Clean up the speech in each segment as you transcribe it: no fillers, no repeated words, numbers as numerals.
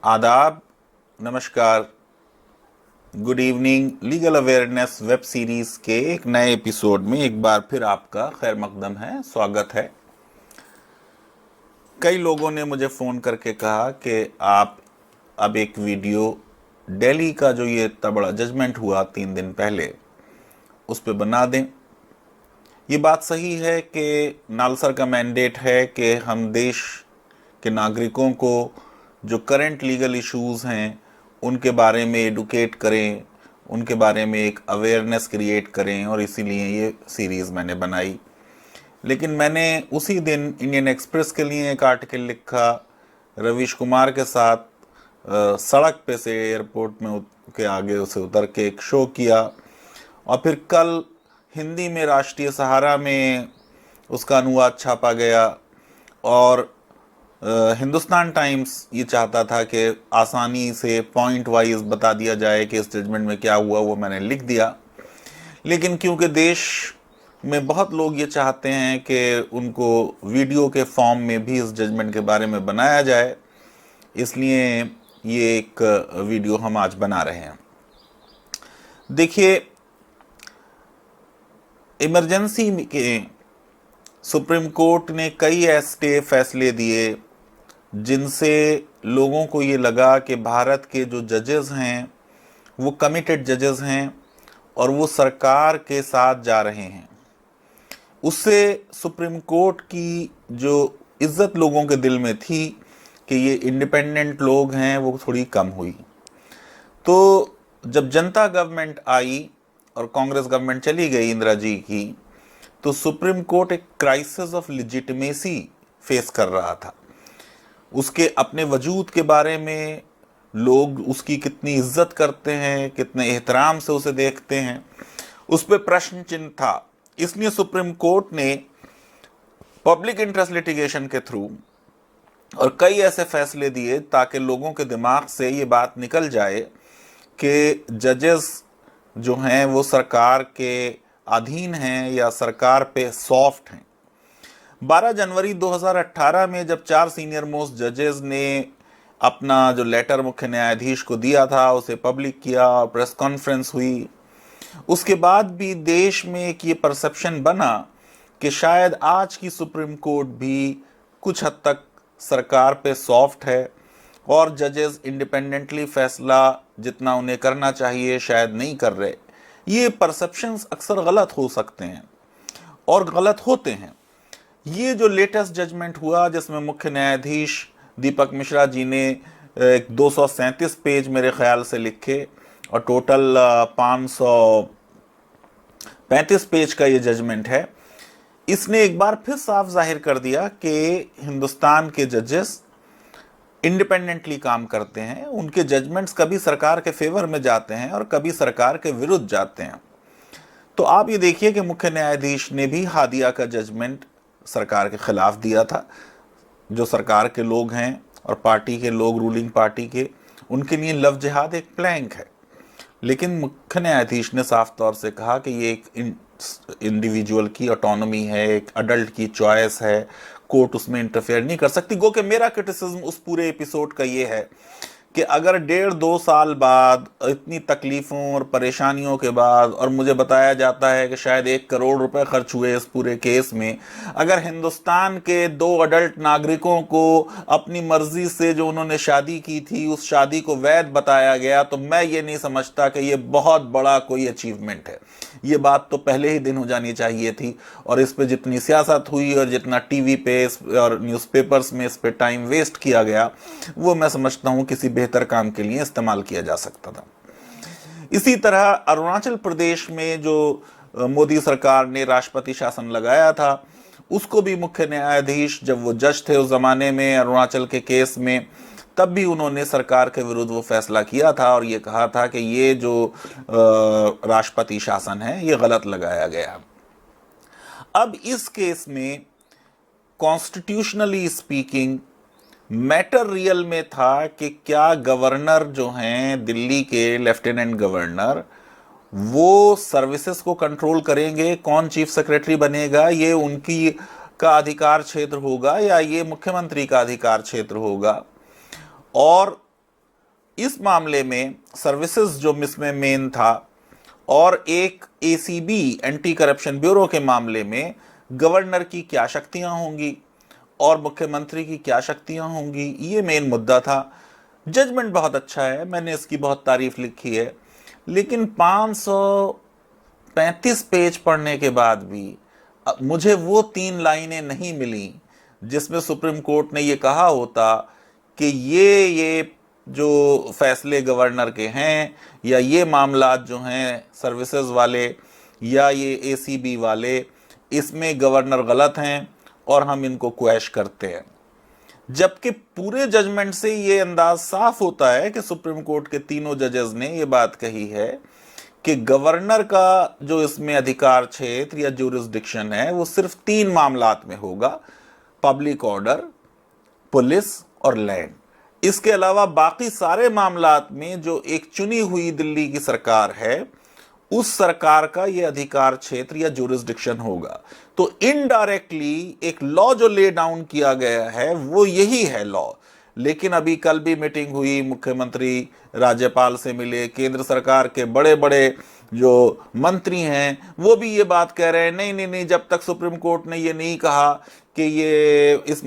आदाब, नमस्कार, good evening. Legal awareness web series के एक नए एपिसोड में एक बार फिर आपका खैर मकदम है, स्वागत है। कई लोगों ने मुझे फ़ोन करके कहा कि आप अब एक वीडियो दिल्ली का जो ये इतना बड़ा जजमेंट हुआ 3 दिन पहले उस पर बना दें। ये बात सही है कि नालसर का मैंडेट है कि हम देश के नागरिकों को जो करंट लीगल इश्यूज़ हैं उनके बारे में एडुकेट करें, उनके बारे में एक अवेयरनेस क्रिएट करें, और इसीलिए ये सीरीज़ मैंने बनाई। लेकिन मैंने उसी दिन इंडियन एक्सप्रेस के लिए एक आर्टिकल लिखा, रवीश कुमार के साथ सड़क पे से एयरपोर्ट में के आगे उसे उतर के एक शो किया, और फिर कल हिंदी में राष्ट्रीय सहारा में उसका अनुवाद छापा गया। और हिंदुस्तान टाइम्स ये चाहता था कि आसानी से पॉइंट वाइज बता दिया जाए कि इस जजमेंट में क्या हुआ, वो मैंने लिख दिया। लेकिन क्योंकि देश में बहुत लोग ये चाहते हैं कि उनको वीडियो के फॉर्म में भी इस जजमेंट के बारे में बनाया जाए, इसलिए ये एक वीडियो हम आज बना रहे हैं। देखिए, इमरजेंसी के सुप्रीम कोर्ट ने कई ऐसे फैसले दिए जिनसे लोगों को ये लगा कि भारत के जो जजेस हैं वो कमिटेड जजेस हैं और वो सरकार के साथ जा रहे हैं। उससे सुप्रीम कोर्ट की जो इज्जत लोगों के दिल में थी कि ये इंडिपेंडेंट लोग हैं वो थोड़ी कम हुई। तो जब जनता गवर्नमेंट आई और कांग्रेस गवर्नमेंट चली गई इंदिरा जी की, तो सुप्रीम कोर्ट एक क्राइसिस ऑफ लेजिटिमेसी फेस कर रहा था। उसके अपने वजूद के बारे में लोग उसकी कितनी इज्जत करते हैं, कितने एहतराम से उसे देखते हैं, उस पर प्रश्न चिन्ह था। इसलिए सुप्रीम कोर्ट ने पब्लिक इंटरेस्ट लिटिगेशन के थ्रू और कई ऐसे फैसले दिए ताकि लोगों के दिमाग से ये बात निकल जाए कि जजेस जो हैं वो सरकार के अधीन हैं या सरकार पे सॉफ्ट हैं। 12 जनवरी 2018 में जब 4 सीनियर मोस्ट जजेस ने अपना जो लेटर मुख्य न्यायाधीश को दिया था उसे पब्लिक किया और प्रेस कॉन्फ्रेंस हुई, उसके बाद भी देश में एक ये परसेप्शन बना कि शायद आज की सुप्रीम कोर्ट भी कुछ हद तक सरकार पे सॉफ्ट है और जजेस इंडिपेंडेंटली फैसला जितना उन्हें करना चाहिए शायद नहीं कर रहे। ये परसेप्शंस अक्सर गलत हो सकते हैं और गलत होते हैं। ये जो लेटेस्ट जजमेंट हुआ जिसमें मुख्य न्यायाधीश दीपक मिश्रा जी ने 237 पेज मेरे ख्याल से लिखे और टोटल 535 पेज का ये जजमेंट है, इसने एक बार फिर साफ जाहिर कर दिया कि हिंदुस्तान के जजेस इंडिपेंडेंटली काम करते हैं। उनके जजमेंट्स कभी सरकार के फेवर में जाते हैं और कभी सरकार के विरुद्ध जाते हैं। तो आप ये देखिए कि मुख्य न्यायाधीश ने भी हादिया का जजमेंट सरकार के खिलाफ दिया था। जो सरकार के लोग हैं और पार्टी के लोग, रूलिंग पार्टी के, उनके लिए लव जिहाद एक प्लैंक है। लेकिन मुख्य न्यायाधीश ने साफ तौर से कहा कि ये एक इंडिविजुअल की ऑटोनॉमी है, एक अडल्ट की चॉइस है, कोर्ट उसमें इंटरफेयर नहीं कर सकती। गो कि मेरा क्रिटिसिज्म उस पूरे एपिसोड का ये है कि अगर 1.5-2 साल बाद इतनी तकलीफ़ों और परेशानियों के बाद, और मुझे बताया जाता है कि शायद 1 करोड़ रुपए खर्च हुए इस पूरे केस में, अगर हिंदुस्तान के 2 अडल्ट नागरिकों को अपनी मर्जी से जो उन्होंने शादी की थी उस शादी को वैध बताया गया, तो मैं ये नहीं समझता कि ये बहुत बड़ा कोई अचीवमेंट है। ये बात तो पहले ही दिन हो जानी चाहिए थी, और इस पे जितनी सियासत हुई और जितना टीवी पे और न्यूज़पेपर्स में इस पे टाइम वेस्ट किया गया, वो मैं समझता हूँ किसी बेहतर काम के लिए इस्तेमाल किया जा सकता था। इसी तरह अरुणाचल प्रदेश में जो मोदी सरकार ने राष्ट्रपति शासन लगाया था, उसको भी मुख्य न्यायाधीश जब वो जज थे उस जमाने में अरुणाचल के केस में, तब भी उन्होंने सरकार के विरुद्ध वो फैसला किया था और ये कहा था कि ये जो राष्ट्रपति शासन है ये गलत लगाया गया। अब इस केस में कॉन्स्टिट्यूशनली स्पीकिंग मैटर रियल में था कि क्या गवर्नर जो हैं दिल्ली के, लेफ्टिनेंट गवर्नर, वो सर्विसेज को कंट्रोल करेंगे, कौन चीफ सेक्रेटरी बनेगा, ये उनकी का अधिकार क्षेत्र होगा या ये मुख्यमंत्री का अधिकार क्षेत्र होगा। और इस मामले में सर्विसेज जो इसमें मेन था और एक एसीबी एंटी करप्शन ब्यूरो के मामले में गवर्नर की क्या शक्तियां होंगी और मुख्यमंत्री की क्या शक्तियां होंगी, ये मेन मुद्दा था। जजमेंट बहुत अच्छा है, मैंने इसकी बहुत तारीफ लिखी है, लेकिन 535 पेज पढ़ने के बाद भी मुझे वो 3 लाइनें नहीं मिली जिसमें सुप्रीम कोर्ट ने ये कहा होता कि ये जो फैसले गवर्नर के हैं या ये मामलात जो हैं सर्विसेज वाले या ये एसीबी वाले, इसमें गवर्नर गलत हैं और हम इनको क्वैश करते हैं। जबकि पूरे जजमेंट से ये अंदाज साफ होता है कि सुप्रीम कोर्ट के तीनों जजेस ने ये बात कही है कि गवर्नर का जो इसमें अधिकार क्षेत्र या ज्यूरिसडिक्शन है वो सिर्फ 3 मामलात में होगा, पब्लिक ऑर्डर, पुलिस और लैंड। इसके अलावा बाकी सारे मामलात में जो एक चुनी हुई दिल्ली की सरकार है उस सरकार का ये अधिकार क्षेत्र या ज्यूरिसडिक्शन होगा। तो इनडायरेक्टली एक लॉ जो ले डाउन किया गया है वो यही है लॉ। लेकिन अभी कल भी मीटिंग हुई, मुख्यमंत्री राज्यपाल से मिले, केंद्र सरकार के बड़े बड़े जो मंत्री हैं वो भी ये बात कह रहे हैं नहीं नहीं नहीं, जब तक सुप्रीम कोर्ट ने ये नहीं कहा कि ये इस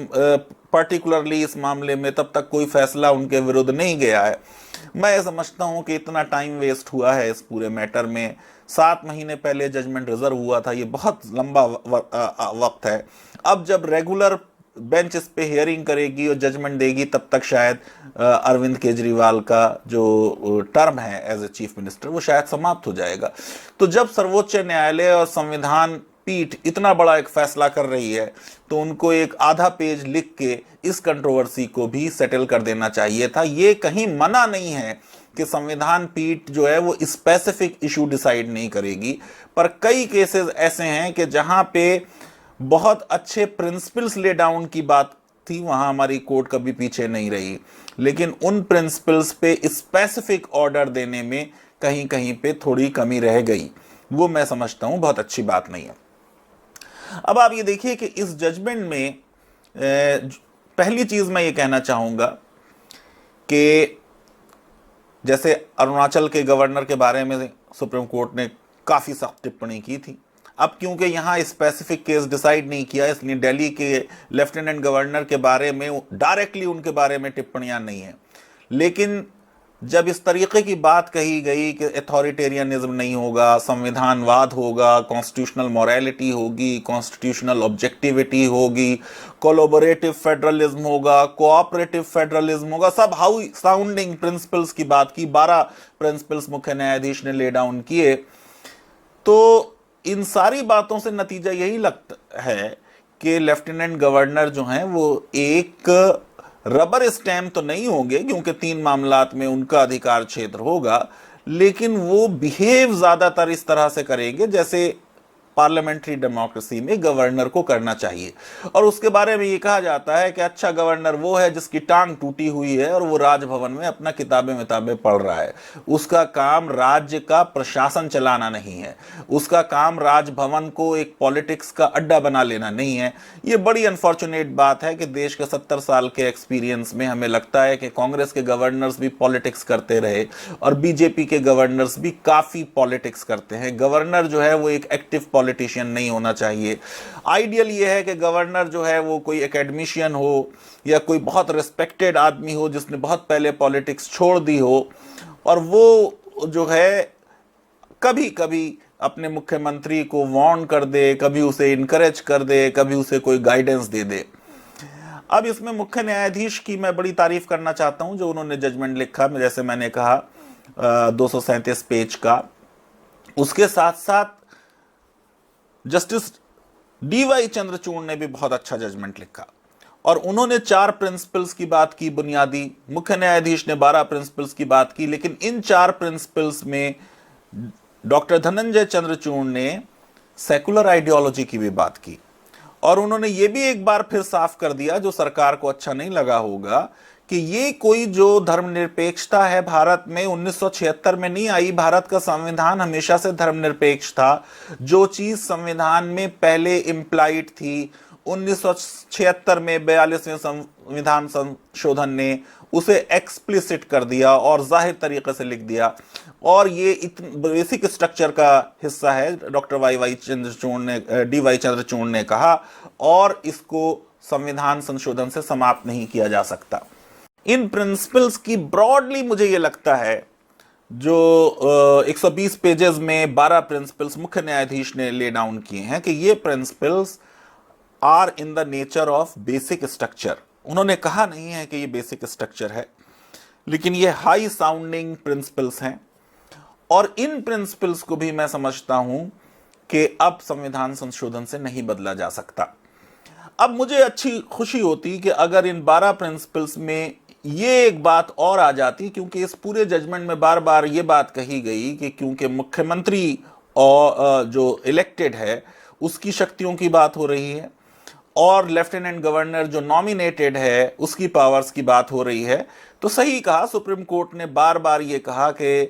पर्टिकुलरली इस मामले में, तब तक कोई फैसला उनके विरुद्ध नहीं गया है। मैं समझता हूं कि इतना टाइम वेस्ट हुआ है इस पूरे मैटर में। 7 महीने पहले जजमेंट रिजर्व हुआ था, ये बहुत लंबा वक्त है। अब जब रेगुलर बेंच इस पे हियरिंग करेगी और जजमेंट देगी तब तक शायद अरविंद केजरीवाल का जो टर्म है एज ए चीफ मिनिस्टर वो शायद समाप्त हो जाएगा। तो जब सर्वोच्च न्यायालय और संविधान पीठ इतना बड़ा एक फैसला कर रही है तो उनको एक आधा पेज लिख के इस कंट्रोवर्सी को भी सेटल कर देना चाहिए था। ये कहीं मना नहीं है कि संविधान पीठ जो है वो स्पेसिफिक इशू डिसाइड नहीं करेगी, पर कई केसेस ऐसे हैं कि जहां पे बहुत अच्छे प्रिंसिपल्स ले डाउन की बात थी, वहां हमारी कोर्ट कभी पीछे नहीं रही, लेकिन उन प्रिंसिपल्स पे स्पेसिफिक ऑर्डर देने में कहीं कहीं पे थोड़ी कमी रह गई। वो मैं समझता हूं बहुत अच्छी बात नहीं है। अब आप ये देखिए कि इस जजमेंट में पहली चीज मैं ये कहना चाहूंगा कि जैसे अरुणाचल के गवर्नर के बारे में सुप्रीम कोर्ट ने काफी सख्त टिप्पणी की थी। अब क्योंकि यहाँ स्पेसिफिक केस डिसाइड नहीं किया, इसलिए दिल्ली के लेफ्टिनेंट गवर्नर के बारे में डायरेक्टली उनके बारे में टिप्पणियां नहीं है। लेकिन जब इस तरीके की बात कही गई कि अथॉरिटेरियनिज्म नहीं होगा, संविधानवाद होगा, कॉन्स्टिट्यूशनल मोरालिटी होगी, कॉन्स्टिट्यूशनल ऑब्जेक्टिविटी होगी, कोलैबोरेटिव फेडरलिज्म होगा, कोऑपरेटिव फेडरलिज्म होगा, सब हाउ साउंडिंग प्रिंसिपल्स की बात की, 12 प्रिंसिपल्स मुख्य न्यायाधीश ने ले डाउन किए। तो इन सारी बातों से नतीजा यही लगता है कि लेफ्टिनेंट गवर्नर जो हैं वो एक रबर स्टैम्प तो नहीं होंगे क्योंकि 3 मामलात में उनका अधिकार क्षेत्र होगा, लेकिन वो बिहेव ज्यादातर इस तरह से करेंगे जैसे पार्लियामेंट्री डेमोक्रेसी में गवर्नर को करना चाहिए। और उसके बारे में ये कहा जाता है कि अच्छा गवर्नर वो है जिसकी टांग टूटी हुई है और वो राजभवन में अपना किताबें मिताबें पढ़ रहा है। उसका काम राज्य का प्रशासन चलाना नहीं है, उसका काम राजभवन को एक पॉलिटिक्स का अड्डा बना लेना नहीं है। ये बड़ी अनफॉर्चुनेट बात है कि देश के 70 साल के एक्सपीरियंस में हमें लगता है कि कांग्रेस के गवर्नर्स भी पॉलिटिक्स करते रहे और बीजेपी के गवर्नर्स भी काफी पॉलिटिक्स करते हैं। गवर्नर जो है वो एक एक्टिव पॉलिटिशियन नहीं होना चाहिए। आइडियल ये है कि गवर्नर जो है वो कोई एकेडमिशियन हो या कोई बहुत रिस्पेक्टेड आदमी हो जिसने बहुत पहले पॉलिटिक्स छोड़ दी हो और वो जो है कभी कभी अपने मुख्यमंत्री को वार्न कर दे, कभी उसे इनकरेज कर दे, कभी उसे कोई गाइडेंस दे दे। अब इसमें मुख्य न्यायाधीश की मैं बड़ी तारीफ करना चाहता हूं जो उन्होंने जजमेंट लिखा, जैसे मैंने कहा 237 पेज का। उसके साथ साथ जस्टिस डीवाई चंद्रचूड़ ने भी बहुत अच्छा जजमेंट लिखा और उन्होंने 4 प्रिंसिपल्स की बात की बुनियादी, मुख्य न्यायाधीश ने 12 प्रिंसिपल्स की बात की, लेकिन इन 4 प्रिंसिपल्स में डॉक्टर धनंजय चंद्रचूड़ ने सेकुलर आइडियोलॉजी की भी बात की और उन्होंने ये भी एक बार फिर साफ कर दिया, जो सरकार को अच्छा नहीं लगा होगा, कि ये कोई जो धर्मनिरपेक्षता है भारत में 1976 में नहीं आई। भारत का संविधान हमेशा से धर्मनिरपेक्ष था। जो चीज संविधान में पहले इम्प्लाइड थी 1976 में 42वें संविधान संशोधन ने उसे एक्सप्लिसिट कर दिया और जाहिर तरीके से लिख दिया, और ये बेसिक स्ट्रक्चर का हिस्सा है, डॉक्टर डी वाई चंद्रचूड़ ने कहा, और इसको संविधान संशोधन से समाप्त नहीं किया जा सकता। इन प्रिंसिपल्स की ब्रॉडली मुझे ये लगता है, जो 120 पेजेस में 12 प्रिंसिपल्स मुख्य न्यायाधीश ने ले डाउन किए हैं, कि ये principles are in the nature of basic structure. उन्होंने कहा नहीं है कि ये बेसिक स्ट्रक्चर है, लेकिन ये हाई साउंडिंग प्रिंसिपल्स हैं, और इन प्रिंसिपल्स को भी मैं समझता हूं कि अब संविधान संशोधन से नहीं बदला जा सकता। अब मुझे अच्छी खुशी होती कि अगर इन 12 प्रिंसिपल्स में ये एक बात और आ जाती, क्योंकि इस पूरे जजमेंट में बार बार ये बात कही गई कि क्योंकि मुख्यमंत्री और जो इलेक्टेड है उसकी शक्तियों की बात हो रही है, और लेफ्टिनेंट गवर्नर जो नॉमिनेटेड है उसकी पावर्स की बात हो रही है, तो सही कहा सुप्रीम कोर्ट ने बार बार ये कहा कि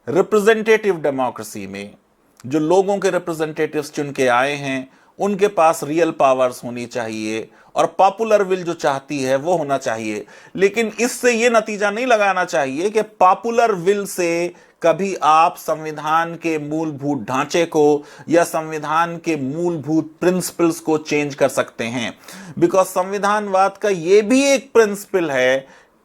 रिप्रेजेंटेटिव डेमोक्रेसी में जो लोगों के रिप्रेजेंटेटिव्स चुन के आए हैं उनके पास रियल पावर्स होनी चाहिए, और पॉपुलर विल जो चाहती है वो होना चाहिए। लेकिन इससे ये नतीजा नहीं लगाना चाहिए कि पॉपुलर विल से कभी आप संविधान के मूलभूत ढांचे को या संविधान के मूलभूत प्रिंसिपल्स को चेंज कर सकते हैं। बिकॉज संविधानवाद का ये भी एक प्रिंसिपल है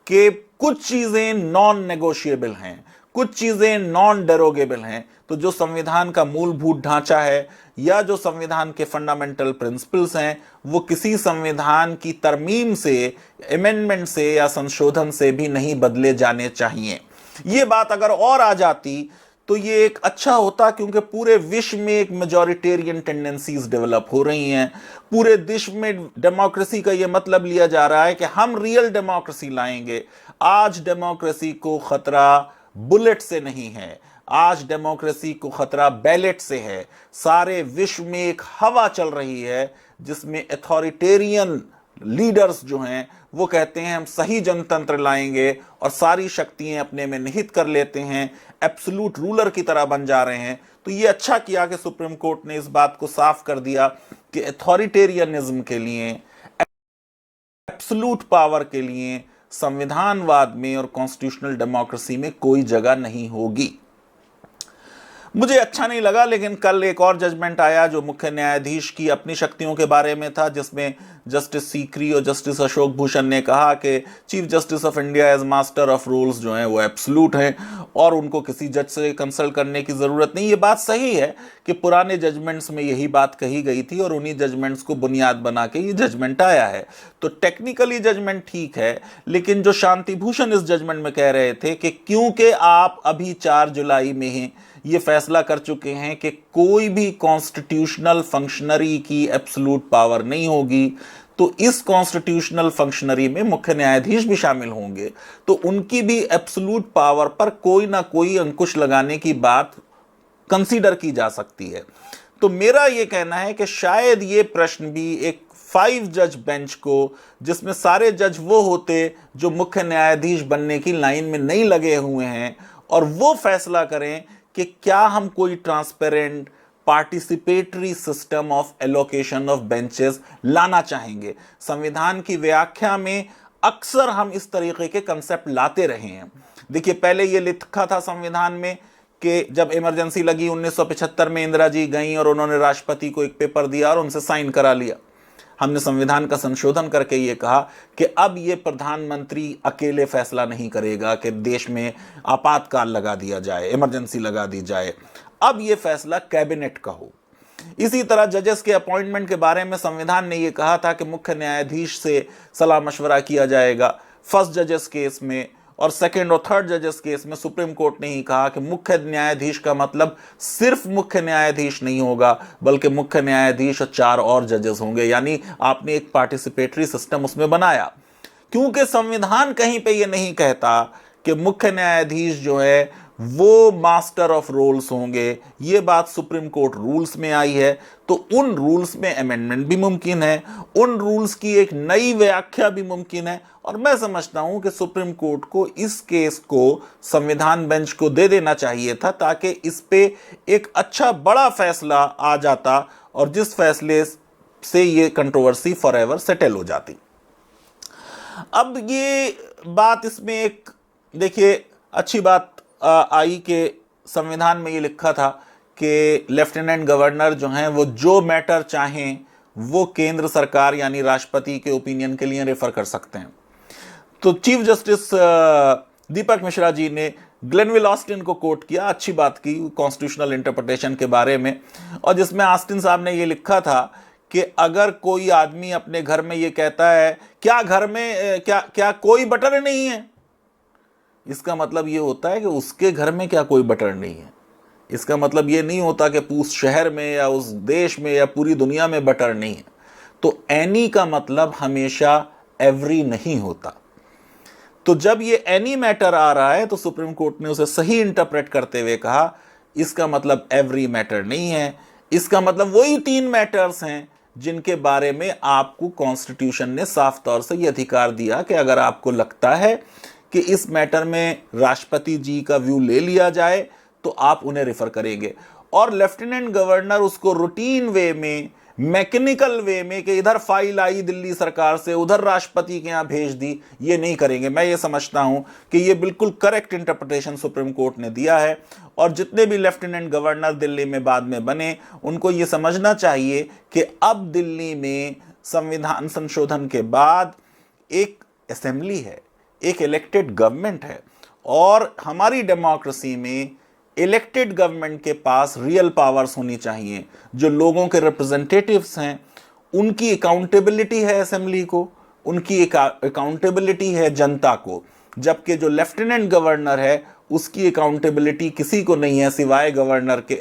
कि कुछ चीजें नॉन नेगोशिएबल हैं, कुछ चीजें नॉन डेरोगेबल हैं। तो जो संविधान का मूलभूत ढांचा है या जो संविधान के फंडामेंटल प्रिंसिपल्स हैं, वो किसी संविधान की तरमीम से, अमेंडमेंट से या संशोधन से भी नहीं बदले जाने चाहिए। ये बात अगर और आ जाती तो ये एक अच्छा होता, क्योंकि पूरे विश्व में एक मेजॉरिटेरियन टेंडेंसीज डेवलप हो रही हैं। पूरे विश्व में डेमोक्रेसी का ये मतलब लिया जा रहा है कि हम रियल डेमोक्रेसी लाएंगे। आज डेमोक्रेसी को खतरा बुलेट से नहीं है, आज डेमोक्रेसी को खतरा बैलेट से है। सारे विश्व में एक हवा चल रही है जिसमें अथॉरिटेरियन लीडर्स जो हैं वो कहते हैं हम सही जनतंत्र लाएंगे, और सारी शक्तियां अपने में निहित कर लेते हैं, एब्सोल्यूट रूलर की तरह बन जा रहे हैं। तो ये अच्छा किया कि सुप्रीम कोर्ट ने इस बात को साफ कर दिया कि अथॉरिटेरियनिज्म के लिए, एब्सोल्यूट पावर के लिए संविधानवाद में और कॉन्स्टिट्यूशनल डेमोक्रेसी में कोई जगह नहीं होगी। मुझे अच्छा नहीं लगा, लेकिन कल एक और जजमेंट आया जो मुख्य न्यायाधीश की अपनी शक्तियों के बारे में था, जिसमें जस्टिस सीकरी और जस्टिस अशोक भूषण ने कहा कि chief justice of India as master of rules जो हैं वो एब्सोल्यूट हैं और उनको किसी जज से कंसल्ट करने की ज़रूरत नहीं। ये बात सही है कि पुराने जजमेंट्स में यही बात कही गई थी और उन्हीं जजमेंट्स को बुनियाद बना के ये जजमेंट आया है। तो टेक्निकली जजमेंट ठीक है, लेकिन जो शांति भूषण इस जजमेंट में कह रहे थे कि क्योंकि आप अभी 4 जुलाई में ही ये फैसला कर चुके हैं कि कोई भी कॉन्स्टिट्यूशनल फंक्शनरी की एब्सोल्यूट पावर नहीं होगी, तो इस कॉन्स्टिट्यूशनल फंक्शनरी में मुख्य न्यायाधीश भी शामिल होंगे, तो उनकी भी एब्सोल्यूट पावर पर कोई ना कोई अंकुश लगाने की बात कंसीडर की जा सकती है। तो मेरा ये कहना है कि शायद ये प्रश्न भी एक 5 जज बेंच को, जिसमें सारे जज वो होते जो मुख्य न्यायाधीश बनने की लाइन में नहीं लगे हुए हैं, और वो फैसला करें कि क्या हम कोई transparent participatory system of allocation of benches लाना चाहेंगे। संविधान की व्याख्या में अक्सर हम इस तरीके के कंसेप्ट लाते रहे हैं। देखिए, पहले ये लिखा था संविधान में कि जब इमरजेंसी लगी 1975 में इंदिरा जी गई और उन्होंने राष्ट्रपति को एक पेपर दिया और उनसे साइन करा लिया। हमने संविधान का संशोधन करके ये कहा कि अब ये प्रधानमंत्री अकेले फैसला नहीं करेगा कि देश में आपातकाल लगा दिया जाए, इमरजेंसी लगा दी जाए। अब ये फैसला कैबिनेट का हो। इसी तरह जजेस के अपॉइंटमेंट के बारे में संविधान ने ये कहा था कि मुख्य न्यायाधीश से सलाह मशवरा किया जाएगा। फर्स्ट जजेस केस में और सेकंड और थर्ड जजेस केस में सुप्रीम कोर्ट ने ही कहा कि मुख्य न्यायाधीश का मतलब सिर्फ मुख्य न्यायाधीश नहीं होगा, बल्कि मुख्य न्यायाधीश और 4 और जजेस होंगे। यानी आपने एक पार्टिसिपेटरी सिस्टम उसमें बनाया, क्योंकि संविधान कहीं पे ये नहीं कहता कि मुख्य न्यायाधीश जो है वो मास्टर ऑफ रूल्स होंगे। ये बात सुप्रीम कोर्ट रूल्स में आई है, तो उन रूल्स में अमेंडमेंट भी मुमकिन है, उन रूल्स की एक नई व्याख्या भी मुमकिन है। और मैं समझता हूं कि सुप्रीम कोर्ट को इस केस को संविधान बेंच को दे देना चाहिए था, ताकि इस पे एक अच्छा बड़ा फैसला आ जाता, और जिस फैसले से ये कंट्रोवर्सी फॉरएवर सेटल हो जाती। अब ये बात इसमें एक देखिए अच्छी बात आई कि संविधान में ये लिखा था कि लेफ्टिनेंट गवर्नर जो हैं वो जो मैटर चाहें वो केंद्र सरकार यानी राष्ट्रपति के ओपिनियन के लिए रेफर कर सकते हैं। तो चीफ जस्टिस दीपक मिश्रा जी ने ग्लेनविल ऑस्टिन को कोट किया, अच्छी बात की कॉन्स्टिट्यूशनल इंटरप्रिटेशन के बारे में, और जिसमें ऑस्टिन साहब ने ये लिखा था कि अगर कोई आदमी अपने घर में ये कहता है क्या घर में क्या कोई बटर नहीं है, इसका मतलब ये होता है कि उसके घर में क्या कोई बटर नहीं है। इसका मतलब ये नहीं होता कि उस शहर में या उस देश में या पूरी दुनिया में बटर नहीं है। तो एनी का मतलब हमेशा एवरी नहीं होता। तो जब ये एनी मैटर आ रहा है तो सुप्रीम कोर्ट ने उसे सही इंटरप्रेट करते हुए कहा इसका मतलब एवरी मैटर नहीं है, इसका मतलब वही 3 मैटर्स हैं जिनके बारे में आपको कॉन्स्टिट्यूशन ने साफ तौर से ये अधिकार दिया कि अगर आपको लगता है कि इस मैटर में राष्ट्रपति जी का व्यू ले लिया जाए तो आप उन्हें रेफर करेंगे। और लेफ्टिनेंट गवर्नर उसको रूटीन वे में, मैकेनिकल वे में कि इधर फाइल आई दिल्ली सरकार से उधर राष्ट्रपति के यहां भेज दी, ये नहीं करेंगे। मैं ये समझता हूं कि ये बिल्कुल करेक्ट इंटरप्रिटेशन सुप्रीम कोर्ट ने दिया है। और जितने भी लेफ्टिनेंट गवर्नर दिल्ली में बाद में बने उनको ये समझना चाहिए कि अब दिल्ली में संविधान संशोधन के बाद एक असेंबली है, एक इलेक्टेड गवर्नमेंट है, और हमारी डेमोक्रेसी में इलेक्टेड गवर्नमेंट के पास रियल पावर्स होनी चाहिए। जो लोगों के रिप्रेजेंटेटिव्स हैं उनकी अकाउंटेबिलिटी है असेंबली को, उनकी अकाउंटेबिलिटी है जनता को, जबकि जो लेफ्टिनेंट गवर्नर है उसकी अकाउंटेबिलिटी किसी को नहीं है सिवाय गवर्नर के,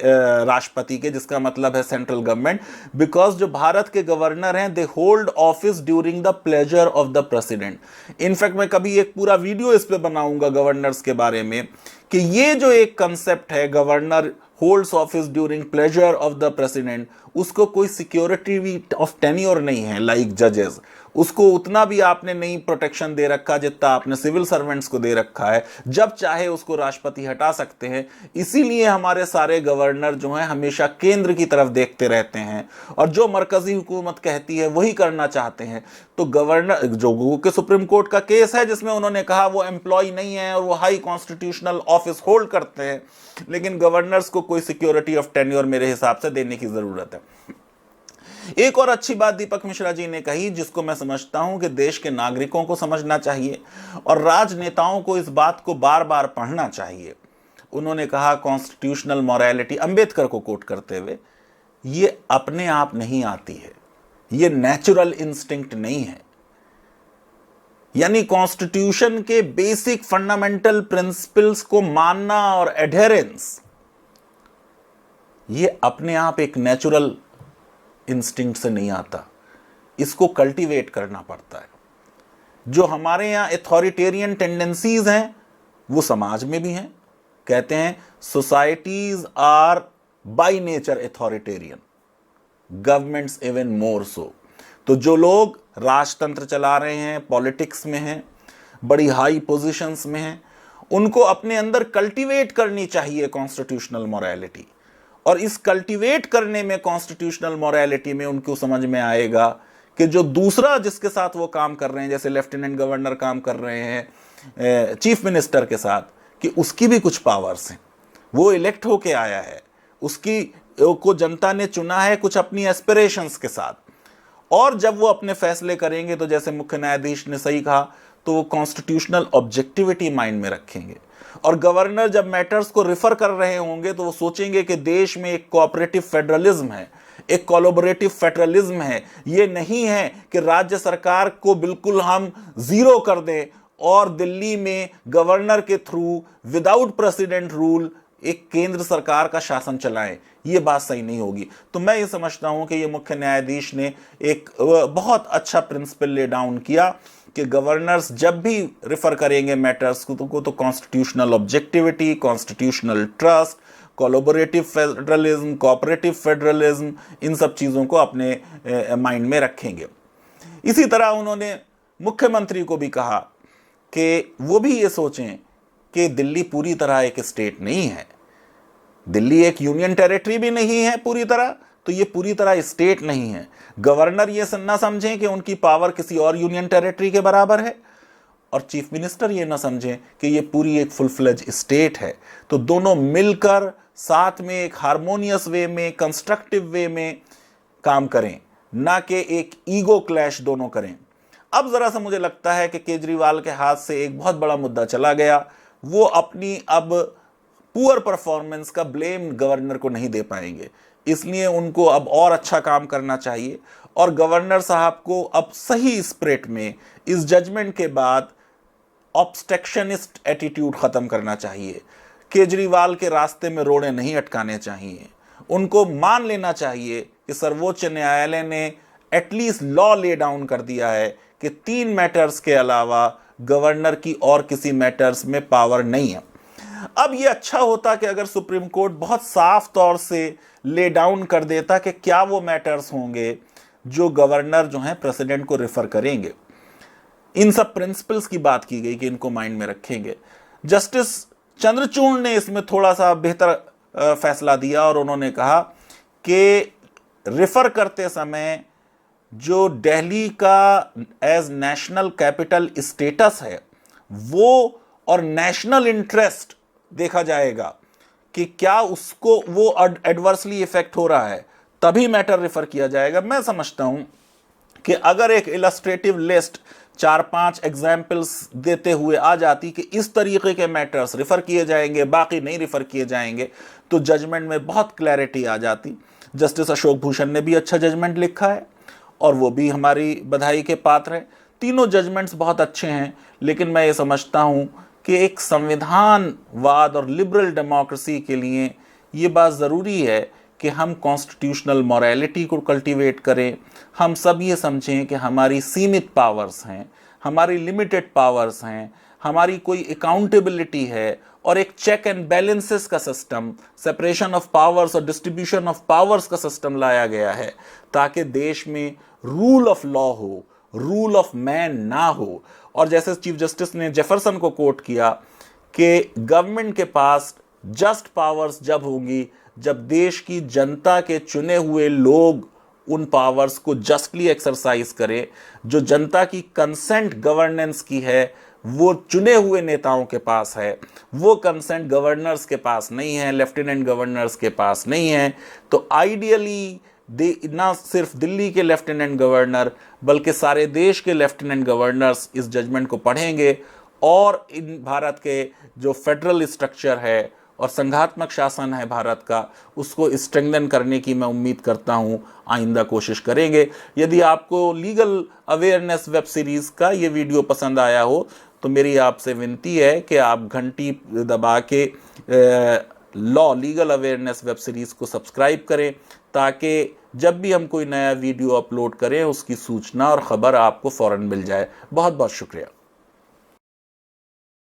राष्ट्रपति के, जिसका मतलब है सेंट्रल गवर्नमेंट। बिकॉज जो भारत के गवर्नर हैं they hold office during the pleasure of the president. In fact मैं कभी एक पूरा वीडियो इस पे बनाऊंगा गवर्नर्स के बारे में कि ये जो एक कंसेप्ट है governor holds office during pleasure of the president, उसको कोई सिक्योरिटी ऑफ टेन्योर नहीं है लाइक जजेस, उसको उतना भी आपने नहीं प्रोटेक्शन दे रखा जितना आपने सिविल सर्वेंट्स को दे रखा है। जब चाहे उसको राष्ट्रपति हटा सकते हैं। इसीलिए हमारे सारे गवर्नर जो हैं हमेशा केंद्र की तरफ देखते रहते हैं और जो मरकजी हुकूमत कहती है वही करना चाहते हैं। तो गवर्नर जो कि सुप्रीम कोर्ट का केस है जिसमें उन्होंने कहा वो एम्प्लॉय नहीं है और वो हाई कॉन्स्टिट्यूशनल ऑफिस होल्ड करते हैं, लेकिन गवर्नर्स को कोई सिक्योरिटी ऑफ टेन्योर मेरे हिसाब से देने की जरूरत है। एक और अच्छी बात दीपक मिश्रा जी ने कही जिसको मैं समझता हूं कि देश के नागरिकों को समझना चाहिए और राजनेताओं को इस बात को बार बार पढ़ना चाहिए। उन्होंने कहा कॉन्स्टिट्यूशनल मॉरलिटी, अंबेडकर को कोट करते हुए, ये अपने आप नहीं आती है, ये नेचुरल इंस्टिंक्ट नहीं है। यानी कॉन्स्टिट्यूशन के बेसिक फंडामेंटल प्रिंसिपल्स को मानना और एडहेरेंस, ये अपने आप एक नेचुरल इंस्टिंक्ट से नहीं आता, इसको कल्टीवेट करना पड़ता है। जो हमारे यहाँ अथॉरिटेरियन टेंडेंसीज हैं वो समाज में भी हैं। कहते हैं societies are by nature authoritarian, governments even more so. तो जो लोग राजतंत्र चला रहे हैं, पॉलिटिक्स में हैं, बड़ी हाई पोजीशंस में हैं, उनको अपने अंदर कल्टीवेट करनी चाहिए कॉन्स्टिट्यूशनल मॉरलिटी। और इस कल्टीवेट करने में कॉन्स्टिट्यूशनल मॉरलिटी में उनको समझ में आएगा कि जो दूसरा जिसके साथ वो काम कर रहे हैं, जैसे लेफ्टिनेंट गवर्नर काम कर रहे हैं चीफ मिनिस्टर के साथ, कि उसकी भी कुछ पावर्स हैं, वो इलेक्ट होके आया है, उसकी को जनता ने चुना है कुछ अपनी एस्पिरेशंस के साथ। और जब वो अपने फैसले करेंगे तो जैसे मुख्य न्यायाधीश ने सही कहा, तो वो कॉन्स्टिट्यूशनल ऑब्जेक्टिविटी माइंड में रखेंगे। और गवर्नर जब मैटर्स को रिफर कर रहे होंगे तो वो सोचेंगे कि देश में एक कोऑपरेटिव फेडरलिज्म है, एक कोलैबोरेटिव फेडरलिज्म है। ये नहीं है कि राज्य सरकार को बिल्कुल हम जीरो कर दें और दिल्ली में गवर्नर के थ्रू विदाउट प्रेसिडेंट रूल एक केंद्र सरकार का शासन चलाएं। ये बात सही नहीं होगी। तो मैं ये समझता हूं कि ये मुख्य न्यायाधीश ने एक बहुत अच्छा प्रिंसिपल ले डाउन किया कि गवर्नर्स जब भी रिफर करेंगे मैटर्स को तो constitutional objectivity, constitutional trust, collaborative federalism, cooperative federalism, इन सब चीज़ों को अपने माइंड में रखेंगे। इसी तरह उन्होंने मुख्यमंत्री को भी कहा कि वो भी ये सोचें कि दिल्ली पूरी तरह एक स्टेट नहीं है, दिल्ली एक यूनियन टेरिटरी भी नहीं है पूरी तरह, तो ये पूरी तरह स्टेट नहीं है। गवर्नर ये ना समझें कि उनकी पावर किसी और यूनियन टेरिटरी के बराबर है, और चीफ मिनिस्टर ये ना समझें कि ये पूरी एक फुल फ्लेज स्टेट है। तो दोनों मिलकर साथ में एक हार्मोनियस वे में, कंस्ट्रक्टिव वे में काम करें, ना कि एक ईगो क्लैश दोनों करें। अब जरा सा मुझे लगता है कि केजरीवाल के हाथ से एक बहुत बड़ा मुद्दा चला गया। वो अपनी अब पुअर परफॉर्मेंस का ब्लेम गवर्नर को नहीं दे पाएंगे, इसलिए उनको अब और अच्छा काम करना चाहिए और गवर्नर साहब को अब सही स्पिरिट में इस जजमेंट के बाद ऑब्स्ट्रक्शनिस्ट एटीट्यूड खत्म करना चाहिए। केजरीवाल के रास्ते में रोड़े नहीं अटकाने चाहिए। उनको मान लेना चाहिए कि सर्वोच्च न्यायालय ने एटलीस्ट लॉ ले डाउन कर दिया है कि 3 मैटर्स के अलावा गवर्नर की और किसी मैटर्स में पावर नहीं है। अब यह अच्छा होता कि अगर सुप्रीम कोर्ट बहुत साफ तौर से ले डाउन कर देता कि क्या वो मैटर्स होंगे जो गवर्नर जो है प्रेसिडेंट को रेफर करेंगे। इन सब प्रिंसिपल्स की बात की गई कि इनको माइंड में रखेंगे। जस्टिस चंद्रचूड़ ने इसमें थोड़ा सा बेहतर फैसला दिया और उन्होंने कहा कि रेफर करते समय जो दिल्ली का एज नेशनल कैपिटल स्टेटस है वो और नेशनल इंटरेस्ट देखा जाएगा कि क्या उसको वो एडवर्सली इफेक्ट हो रहा है, तभी मैटर रेफर किया जाएगा। मैं समझता हूं कि अगर एक इलस्ट्रेटिव लिस्ट 4-5 एग्जाम्पल्स देते हुए आ जाती कि इस तरीके के मैटर्स रेफर किए जाएंगे, बाकी नहीं रेफर किए जाएंगे, तो जजमेंट में बहुत क्लैरिटी आ जाती। जस्टिस अशोक भूषण ने भी अच्छा जजमेंट लिखा है और वो भी हमारी बधाई के पात्र है। तीनों जजमेंट्स बहुत अच्छे हैं, लेकिन मैं ये समझता हूं कि एक संविधानवाद और लिबरल डेमोक्रेसी के लिए ये बात ज़रूरी है कि हम कॉन्स्टिट्यूशनल मॉरलिटी को कल्टीवेट करें। हम सब ये समझें कि हमारी सीमित पावर्स हैं, हमारी लिमिटेड पावर्स हैं, हमारी कोई अकाउंटेबिलिटी है और एक चेक एंड बैलेंसेस का सिस्टम, सेपरेशन ऑफ पावर्स और डिस्ट्रीब्यूशन ऑफ पावर्स का सिस्टम लाया गया है ताकि देश में रूल ऑफ लॉ हो, रूल ऑफ मैन ना हो। और जैसे चीफ जस्टिस ने जेफरसन को कोट किया कि गवर्नमेंट के पास जस्ट पावर्स जब होंगी जब देश की जनता के चुने हुए लोग उन पावर्स को जस्टली एक्सरसाइज करें। जो जनता की कंसेंट गवर्नेंस की है वो चुने हुए नेताओं के पास है, वो कंसेंट गवर्नर्स के पास नहीं है, लेफ्टिनेंट गवर्नर्स के पास नहीं है। तो आइडियली ना सिर्फ दिल्ली के लेफ्टिनेंट गवर्नर बल्कि सारे देश के लेफ्टिनेंट गवर्नर्स इस जजमेंट को पढ़ेंगे और इन भारत के जो फेडरल स्ट्रक्चर है और संघात्मक शासन है भारत का, उसको स्ट्रेंथन करने की मैं उम्मीद करता हूं आइंदा कोशिश करेंगे। यदि आपको लीगल अवेयरनेस वेब सीरीज़ का ये वीडियो पसंद आया हो तो मेरी आपसे विनती है कि आप घंटी दबा के law legal awareness web series को सब्सक्राइब करें ताकि जब भी हम कोई नया वीडियो अपलोड करें उसकी सूचना और ख़बर आपको फ़ौरन मिल जाए। बहुत बहुत शुक्रिया।